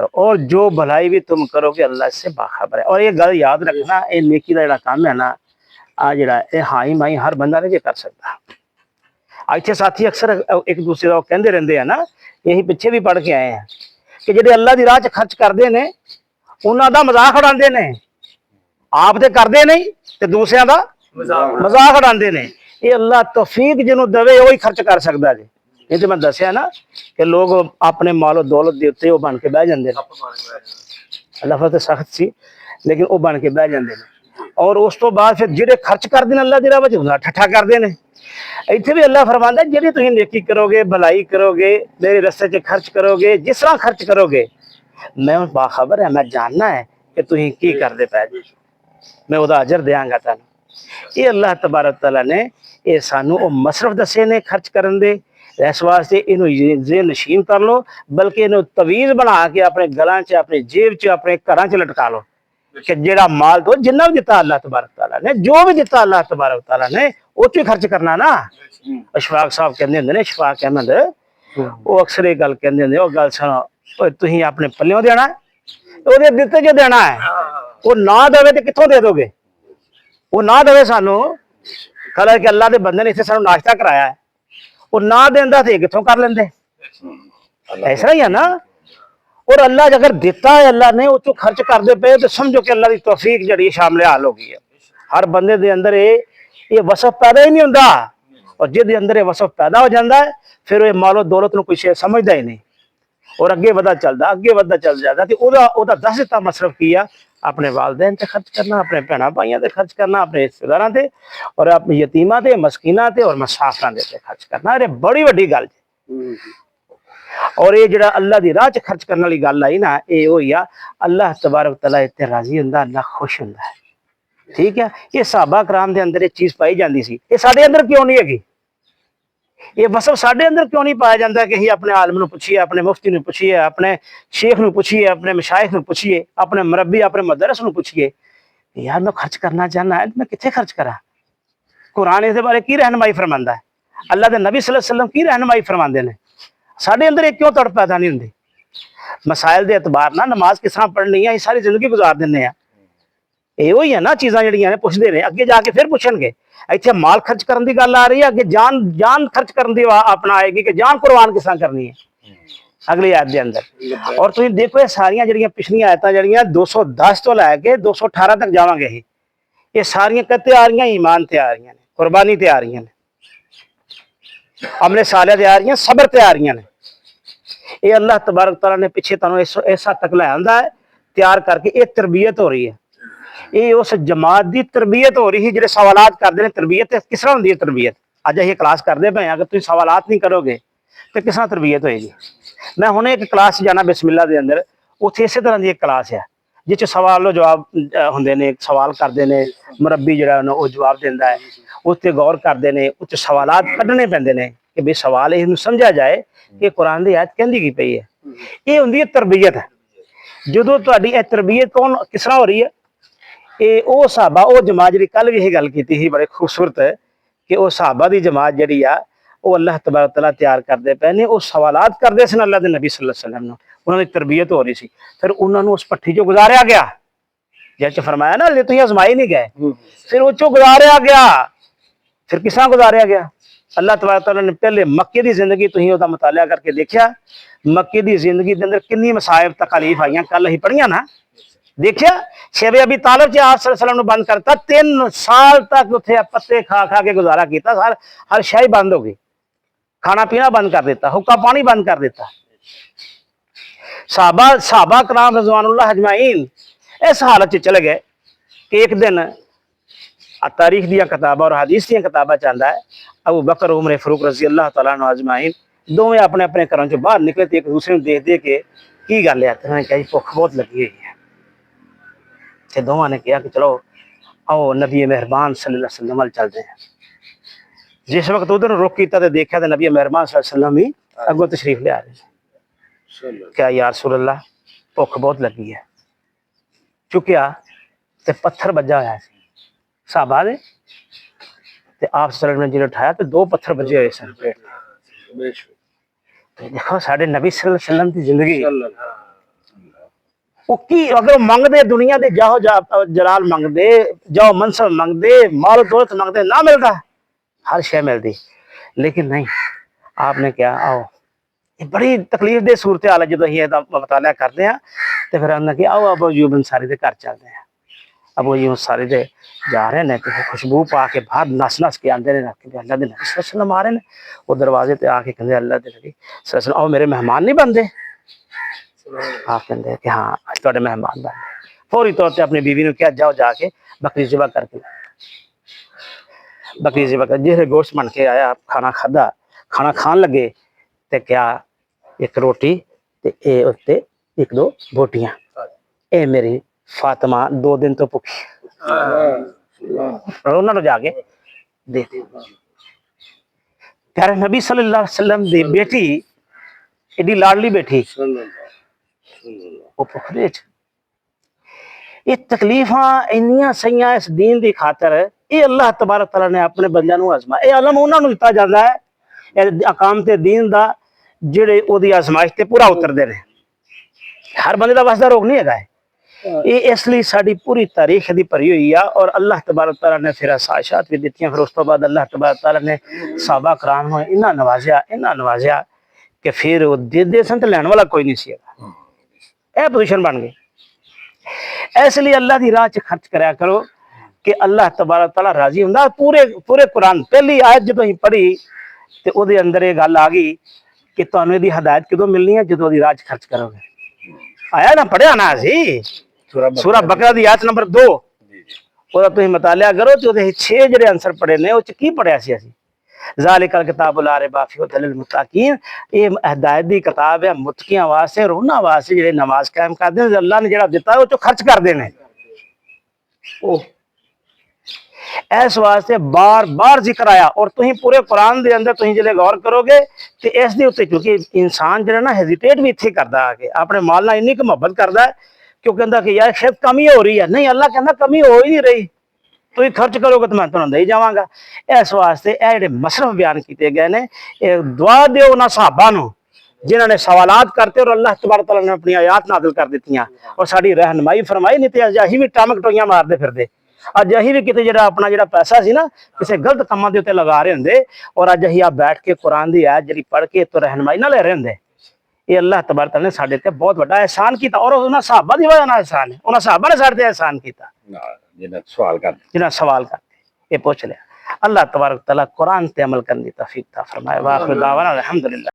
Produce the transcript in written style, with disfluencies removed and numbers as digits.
करो और जो भलाई भी तुम करोगे अल्लाह से बाखबर है। और ये गल याद रखना, ये नेकी का जिहड़ा काम है ना, आ जिहड़ा ये हाई माई हर बंदा नहीं कर सकता। इतने साथी अक्सर एक दूसरे का कहते रहते हैं ना, यही पिछे भी पढ़ के आए हैं कि जिहड़े अल्लाह की राह च खर्च करते हैं उन्हों का मजाक उड़ाते हैं, आप तो करते नहीं तो दूसरों का मजाक उड़ाते हैं। ये अल्लाह तौफीक जिन्होंने दवे वही खर्च कर सकता जी। नहीं तो मैं दसिया ना कि लोग अपने मालो दौलत के उत्ते बन के बह जाते हैं, अल्लाह तो सख्त सी लेकिन वह बन के बह जाते हैं। और उस तो बाद फिर जिहड़े खर्च करते हैं अल्लाह की राह च ठट्ठा करते हैं। इत्थे भी अल्लाह फरमांदा जिहड़ी तुसीं नेकी करोगे, भलाई करोगे, मेरे रस्ते च खर्च करोगे, जिस तरह खर्च करोगे मैं बाखबर है, मैं जानना है कि तुसीं की करदे पै जी, मैं उहदा अजर देंगा तुहानूं। ये अल्लाह तबारक तआला ने ये सानू वो मसरफ दसे ने खर्च करन दे, इस वास्ते इनू जेब नशीन कर लो, बल्कि इनू तवीज़ बना के अपने गलां च, अपने जेब च, अपने घरां च लटका लो कि जेड़ा माल तो जिन्ना भी दिता अल्लाह तबारक तआला ने, जो भी दिता अल्लाह तबारक तआला ने वो च खर्च करना ना। अशफाक साहब कहते होंगे ने, अशफाक अहमद, वो अक्सर ये गल कहते होंगे, गल सुनो तुसीं अपने पल्लियों देना है, दिते जो देना है, वो ना देवे तो कित्थों दे दोगे, वो ना देवे सानू, कल के अल्लाह के बंदे ने इत्थे सानू नाश्ता कराया है, वो ना देंदा तो कित्थों कर लेंदे, ऐसा ही है ना। और अल्लाह अगर दिता है अल्लाह ने वो खर्च करते पे तो समझो कि अल्लाह की तौफीक जी शामिल हाल हो गई है। हर बंदे के अंदर ये वसफ पैदा ही नहीं होता, और जिसके अंदर ये वसफ पैदा हो जाता है फिर ये मालो दौलत को कुछ समझता ही नहीं और अगे वधदा चलता, अगे वधदा चल जाता। तो वह दस दिता मसरफ किया, अपने वालदैन से खर्च करना, अपने भैन भाइयों से खर्च करना, अपने रिश्तेदारों से और अपने यतीमां से, मस्कीनां से और मुसाफिरां से खर्च करना। अरे बड़ी वड्डी गल जी। और ये जो अल्लाह की राह च खर्च करने वाली गल आई ना, ये हुई आ अल्लाह तबारक तआला इत्ते राजी हुंदा, अल्लाह खुश हुंदा है। ठीक है, ये सहाबा कराम के अंदर एक चीज पाई जाती सी, ये साडे अंदर क्यों नहीं हैगी? ये वसफ साडे अंदर क्यों नहीं पाया जाता कि अपने आलम नूं पुछिए, अपने मुफ्ती नूं पुछिए, अपने शेख नूं पुछिए, अपने मशाइख नूं पुछिए, अपने मुरब्बी, अपने मदरस नूं पुछिए, यार मैं खर्च करना चाहना है, मैं कित्थे खर्च करा? कुरान इस बारे की रहनुमाई फरमांदा है, अल्लाह के नबी सल्लल्लाहु अलैहि वसल्लम की रहनुमाई फरमाते हैं, साडे अंदर एक क्यों तड़ पैदा नहीं होंदी? मसाइल के एतबार ना नमाज किस तरह पढ़नी है, सारी जिंदगी गुजार दें, यो ही है ना चीज़ा जड़ियां ने पुछते हैं, अगे जाके फिर पूछणगे। इत्थे माल खर्च करने की गल आ रही है, अगे जान जान खर्च करने की अपना आएगी कि जान कुर्बान किस तरह करनी है अगली आयत के अंदर। और तुम देखो ये सारिया जड़ियां पिछलियां आयतां जड़ियां 210 तो लैके 218 तक जावांगे, ये सारियां कत्ते आ रही, ईमान ते आ रही ने, कुर्बानी ते आ रही ने, अमले साले ते आ रही, सबर ते आ रही ने। ये अल्लाह तबारक तआला ने पिछे तुहानूं इस हद तक लै आंदा है तैयार करके, ये तरबियत हो रही है, ये उस जमात की तरबियत हो रही है जो सवालात करते हैं। तरबियत किस तरह होंगी है? तरबियत अज अं क्लास करते पे, अगर तुम सवालात नहीं करोगे तो किस तरह तरबियत होएगी? मैं हुणे एक क्लास जाना बिस्मिल्लाह के अंदर, उत्थे इस तरह की एक क्लास है जिस सवाल जवाब होंगे ने, सवाल करते हैं, मुरब्बी जो जवाब देता है, उत्ते गौर करते हैं, उत्ते सवालात कढ़ने पैंदे ने कि भाई सवाल इस समझा जाए कि कुरान की आयत कहती की पई है। ये होंगी है तरबियत। जो तुहाडी तरबियत कौन किस तरह हो रही है? ये वो सहाबा, वो जमात जी कल भी यही गल की थी बड़े खूबसूरत है कि वो सहाबा की जमात जी आ वो अल्लाह तबारक तआला तैयार करते पे ने, वो सवालात करते सन अल्लाह के नबी सल्लल्लाहु अलैहि वसल्लम, उन्होंने तरबियत हो रही थी, फिर उन्होंने उस भट्ठी चो गुजारिया गया, जैसे फरमाया ना तुम आजमाई नहीं गए, फिर वो चो गुजारिया गया। फिर किस तरह गुजारिया गया? अल्लाह तबारक तआला ने पहले मक्के की जिंदगी तुसीं उसका मुतालिया करके देखा, मक्के की जिंदगी के अंदर कितनी मसाइब तकलीफ आई, कल असीं पढ़ियां ना, देखिया शेबे अभी तालब च आप सल्लल्लाहु अलैहि वसल्लम बंद करता, 3 साल तक उत्थे पत्ते खा खा के गुजारा किया, हर शाही बंद हो गई, खाना पीना बंद कर दिता, हुक्का पानी बंद कर दिता। साहबा कराम रज़वानुल्लाह अजमाइन इस हालत चले गए कि एक दिन तारीख दी किताबा और हदीस दी किताबा चाहता है अबू बकर उमर फरूक रजी अल्लाह तआला अन्हु अजमाइन दोवें अपने अपने घरों चो बाहर निकले, एक दूसरे को देख दे के की गल है, उन्होंने कहा भुख बहुत लगी हुई है। तो दोवां ने कहा कि चलो आओ नबी मेहरबान सल्लल्लाहु अलैहि वसल्लम चलते हैं। जिस वक्त उधर रुख किया तो देखा तो नबी मेहरबान सल्लल्लाहु अलैहि वसल्लम ही अगों तशरीफ लिया रहे। क्या या रसूल अल्लाह भुख बहुत लगी है। चुकया तो पत्थर बजा होया साहबा ने, आप सल्लल्लाहु अलैहि वसल्लम ने उठाया तो 2 पत्थर बजे हुए सन पेट। तो देखो साढ़े नबी सल्लल्लाहु अलैहि वसल्लम की जिंदगी वो की अगर मंगते दुनिया दे जाओ जलाल मंगते जाओ मनसब मंगते माल दौलत मंगते ना मिलता हर शय मिलती लेकिन नहीं आपने क्या आओ ये बड़ी तकलीफ दे सूरत हाल है जो अं मुताला करते हैं तो फिर आना कि आओ अबू अयूब अंसारी के घर चलते हैं अबू अयूब अंसारी दे जा रहे हैं तो खुशबू पा के बाहर नस नस के आते हैं अल्लाह के नबी सल्लल्लाहु आ रहे हैं वो दरवाजे ते आके कहते अल्लाह के नबी सल्लल्लाहु आओ मेरे मेहमान नहीं बनते आप कहते कि हाँ अज तुहाडे मेहमान बन गए फौरी तौर पर अपनी बीवी ने कहा जाओ जाके बकरी ज़िबा करके बकरी ज़िबा कर जिस गोश्त बन के आया खाना खादा खाना खान लगे तो क्या एक रोटी ते उत्ते एक दो बोटियां ए मेरी फातिमा 2 दिन तो भुखी उन्होंने जाके दे प्यारे नबी सल्लल्लाहु अलैहि वसल्लम दी बेटी एडी लाडली बेटी वो भुखरे ये तकलीफा इन्नियां सही इस दीन की खातर ये अल्लाह तबारक तआला ने अपने बंदियां नूं आजमाया ये अलम उन्होंने दिता जाता है अकामते दीन का जिहड़े ओदी आजमाइश ते पूरा उतरते हैं हर बंदे का वसदा रोग नहीं है ये इसलिए साड़ी पूरी तारीख दी भरी हुई है और अल्लाह तबारक तआला ने फिर आसाइशात भी दित्तियां फिर उस तो बाद अल्लाह तबारक तआला ने सहाबा कराम नूं इन्ना नवाजिया कि फिर वो दे सन तो लैण वाला कोई नहीं सी यह पोजीशन बन गई इसलिए अल्लाह की राह च खर्च कराया करो कि अल्लाह तबारक तआला राजी हुंदा पूरे पूरे कुरान पहली आयत जो असीं पढ़ी तो वो अंदर ये गल आ गई कि तुहानूं इहदी हिदायत कदों मिलनी है जो राह च खर्च करोगे आया ना पढ़िया ना असी सूरा बकरा दी आयत नंबर 2 ओदा तुसीं मुतालिया करो तो 6 जिहड़े आंसर पढ़े ने उस की पढ़िया सी असीं ज़ालिकल किताबुल ला रैब फीह हुदल लिल मुत्तकीन ये हिदायत दी किताब है मुत्तकियां वास्ते रोना वास्ते जिहड़े नमाज कायम करदे ने अल्लाह ने जिहड़ा दिता है चो खर्च करदे ने इस वास्ते बार बार जिक्र आया और तुम पूरे कुरान के अंदर तुम जो गौर करोगे तो इस क्योंकि इंसान जो ना हेजिटेट भी इतने करता आके अपने माल ना इन्नी मुहब्बत करता है क्यों कहता कि यार शायद कमी हो रही है नहीं अल्लाह कहना कमी हो ही नहीं रही तुम खर्च करोगे तो मैं तुम्हें दे जावांगा इस वास्ते ये जो मसरफ बयान किए गए ने दुआ दो उन्होंने सहाबा जिन्होंने सवालात करते और अल्लाह तबारक तआला ने अपनी आयात नादिल कर दित्तियां और साड़ी रहनुमाई फरमाई नहीं तो असीं भी टामक टोइयां मारते फिरदे अज अं भी कितने जो अपना जो पैसा सी ना किसी गलत कामों के उत्ते लगा रहे होंगे और अज अं आप बैठ के कुरान की आयत जी पढ़ के तो रहनुमाई ना ले रहे होंगे ये अल्लाह तबारक तआला ने साडे ते बहुत बड़ा एहसान किया और उन्होंने सहाबा की वजह एहसान है उन्होंने सहाबा ने साडे ते एहसान किया जिन्हें सवाल करते ये पूछ लिया अल्लाह तबारक तआला कुरान ते अमल करने की तौफीक अता फरमाए। वाखिर दावाना अल्हम्दुलिल्लाह।